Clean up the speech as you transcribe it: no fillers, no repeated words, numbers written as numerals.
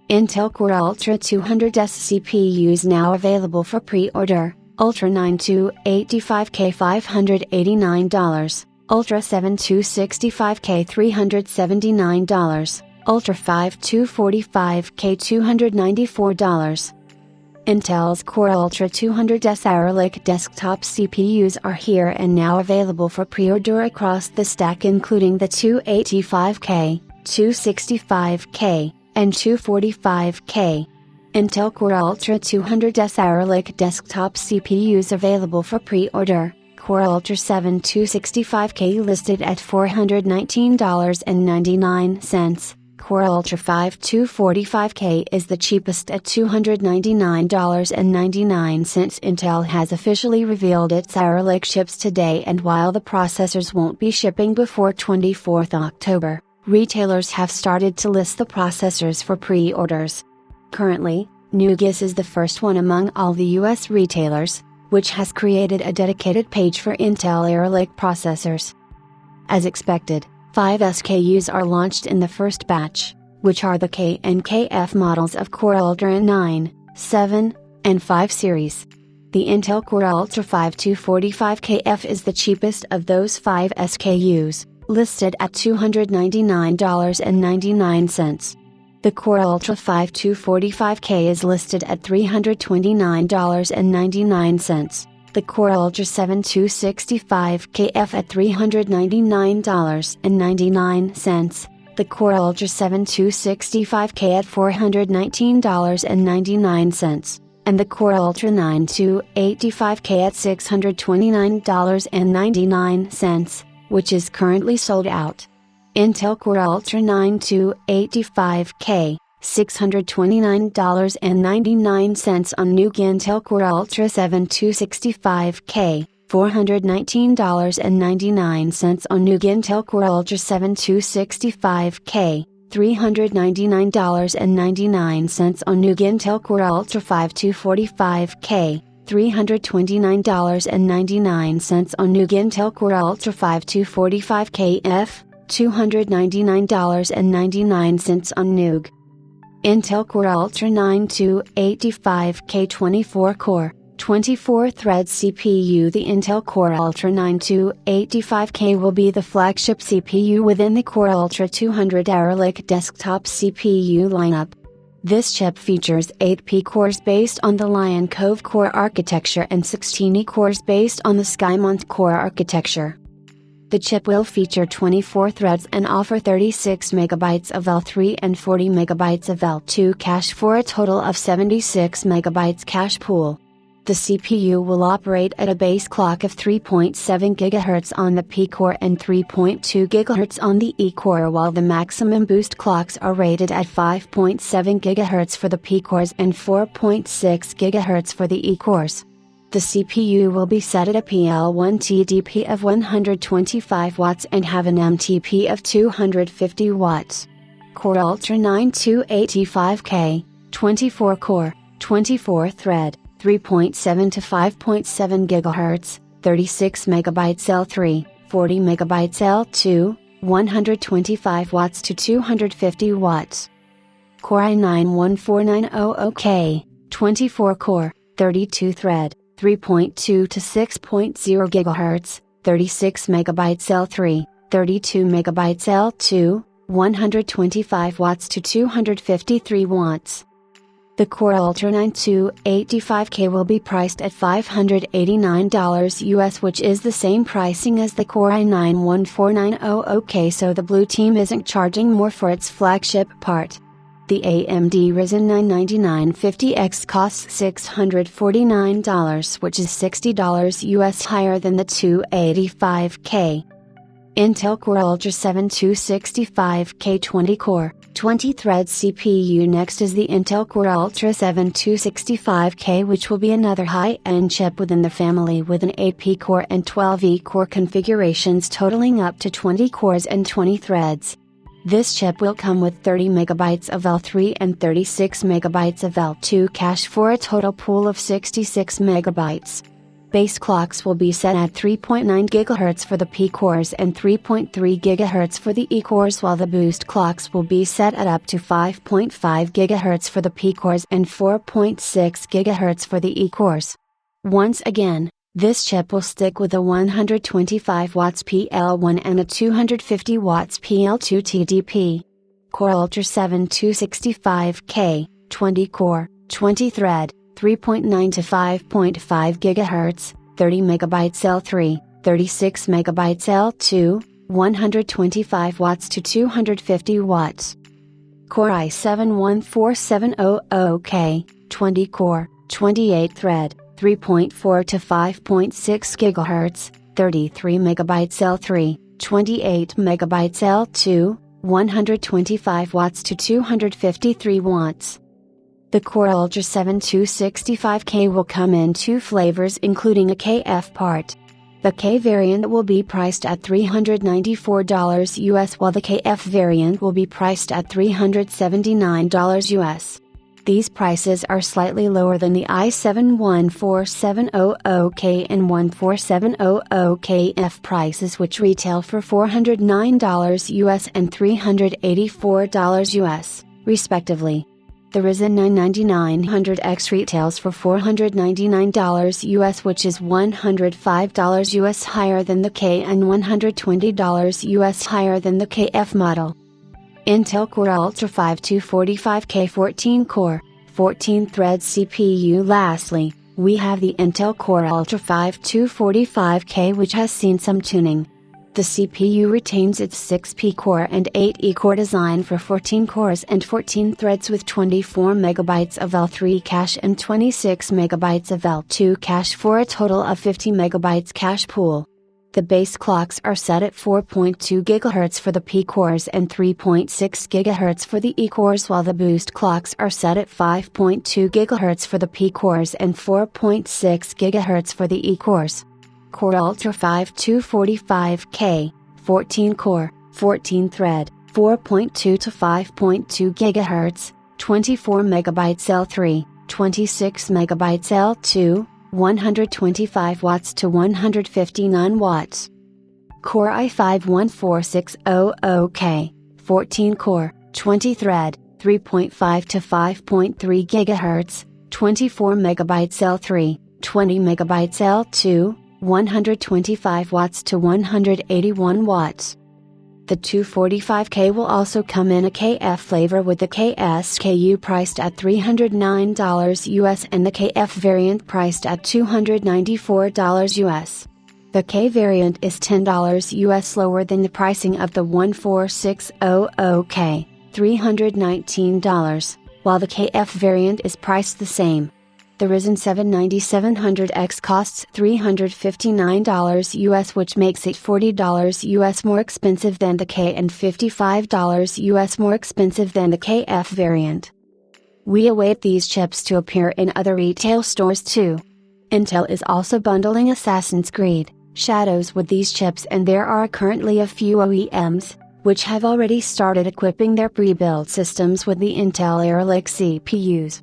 Intel Core Ultra 200S CPUs now available for pre-order: Ultra 9 285K $589, Ultra 7 265K $379, Ultra 5 245K $294. Intel's Core Ultra 200S Arrow Lake desktop CPUs are here and now available for pre-order across the stack, including the 285K, 265K, and 245K. Intel Core Ultra 200S Arrow Lake desktop CPUs available for pre-order: Core Ultra 7 265K listed at $419.99. Core Ultra 5 245K is the cheapest at $299.99. Intel has officially revealed its Arrow Lake chips today, and while the processors won't be shipping before 24th October, retailers have started to list the processors for pre-orders. Currently, Nugis is the first one among all the US retailers, which has created a dedicated page for Intel Arrow Lake processors. As expected, 5 SKUs are launched in the first batch, which are the K and KF models of Core Ultra 9, 7, and 5 series. The Intel Core Ultra 5 245KF is the cheapest of those 5 SKUs, listed at $299.99. The Core Ultra 5 245K is listed at $329.99. The Core Ultra 7 265KF at $399.99. The Core Ultra 7 265K at $419.99. And the Core Ultra 9 285K at $629.99, which is currently sold out. Intel Core Ultra 9 285K, $629.99 on Noog. Intel Core Ultra 7 265K, $419.99 on Noog. Intel Core Ultra 7 265K, $399.99 on Noog. Intel Core Ultra 5 245K, $329.99 on Noog. Intel Core Ultra 5 245KF, $299.99 on Noog. Intel Core Ultra 9 285K 24-core, 24-thread CPU. The Intel Core Ultra 9 285K will be the flagship CPU within the Core Ultra 200 Arrow Lake desktop CPU lineup. This chip features 8 P-cores based on the Lion Cove core architecture and 16 E-cores based on the Skymont core architecture. The chip will feature 24 threads and offer 36 MB of L3 and 40 MB of L2 cache for a total of 76 MB cache pool. The CPU will operate at a base clock of 3.7 GHz on the P-core and 3.2 GHz on the E-core, while the maximum boost clocks are rated at 5.7 GHz for the P-cores and 4.6 GHz for the E-cores. The CPU will be set at a PL1 TDP of 125 watts and have an MTP of 250 watts. Core Ultra 9 285K, 24-core, 24-thread, 3.7 to 5.7 GHz, 36 MB L3, 40 MB L2, 125 watts to 250 watts. Core i9-14900K, 24-core, 32-thread, 3.2 to 6.0 GHz, 36 MB L3, 32 MB L2, 125 watts to 253 watts. The Core Ultra 9 285K will be priced at $589 US, which is the same pricing as the Core i9-14900K, so the Blue Team isn't charging more for its flagship part. The AMD Ryzen 9 9950X costs $649, which is $60 US higher than the 285K. Intel Core Ultra 7 265K 20-core, 20-thread CPU. Next is the Intel Core Ultra 7 265K, which will be another high-end chip within the family with an 8 core and 12 E-core configurations totaling up to 20 cores and 20 threads. This chip will come with 30 MB of L3 and 36 MB of L2 cache for a total pool of 66 MB. Base clocks will be set at 3.9 GHz for the P cores and 3.3 GHz for the E cores, while the boost clocks will be set at up to 5.5 GHz for the P cores and 4.6 GHz for the E cores. Once again, this chip will stick with a 125 watts PL1 and a 250 watts PL2 TDP. Core Ultra 7 265K, 20 core, 20 thread, 3.9 to 5.5 GHz, 30 MB L3, 36 MB L2, 125 watts to 250 watts. Core i7-14700K, 20 core, 28 thread, 3.4 to 5.6 GHz, 33 MB L3, 28 MB L2, 125 watts to 253 watts. The Core Ultra 7 265K will come in two flavors, including a KF part. The K variant will be priced at $394 US, while the KF variant will be priced at $379 US. These prices are slightly lower than the i7-14700K and 14700KF prices, which retail for $409 US and $384 US, respectively. The Ryzen 9 9900X retails for $499 US, which is $105 US higher than the K and $120 US higher than the KF model. Intel Core Ultra 5 245K 14 core, 14 thread CPU. Lastly, we have the Intel Core Ultra 5 245K, which has seen some tuning. The CPU retains its 6P core and 8E core design for 14 cores and 14 threads with 24 MB of L3 cache and 26 MB of L2 cache for a total of 50 MB cache pool. The base clocks are set at 4.2 GHz for the P cores and 3.6 GHz for the E cores, while the boost clocks are set at 5.2 GHz for the P cores and 4.6 GHz for the E cores. Core Ultra 5 245K, 14 core, 14 thread, 4.2 to 5.2 GHz, 24 MB L3, 26 MB L2, 125 watts to 159 watts. Core i5-14600K, 14 core, 20 thread, 3.5 to 5.3 GHz, 24 MB L3, 20 MB L2, 125 watts to 181 watts. The 245K will also come in a KF flavor, with the KSKU priced at $309 US and the KF variant priced at $294 US. The K variant is $10 US lower than the pricing of the 14600K, $319, while the KF variant is priced the same. The Ryzen 7 9700X costs $359 US, which makes it $40 US more expensive than the K and $55 US more expensive than the KF variant. We await these chips to appear in other retail stores too. Intel is also bundling Assassin's Creed Shadows with these chips, and there are currently a few OEMs, which have already started equipping their pre-built systems with the Intel Air Lake CPUs.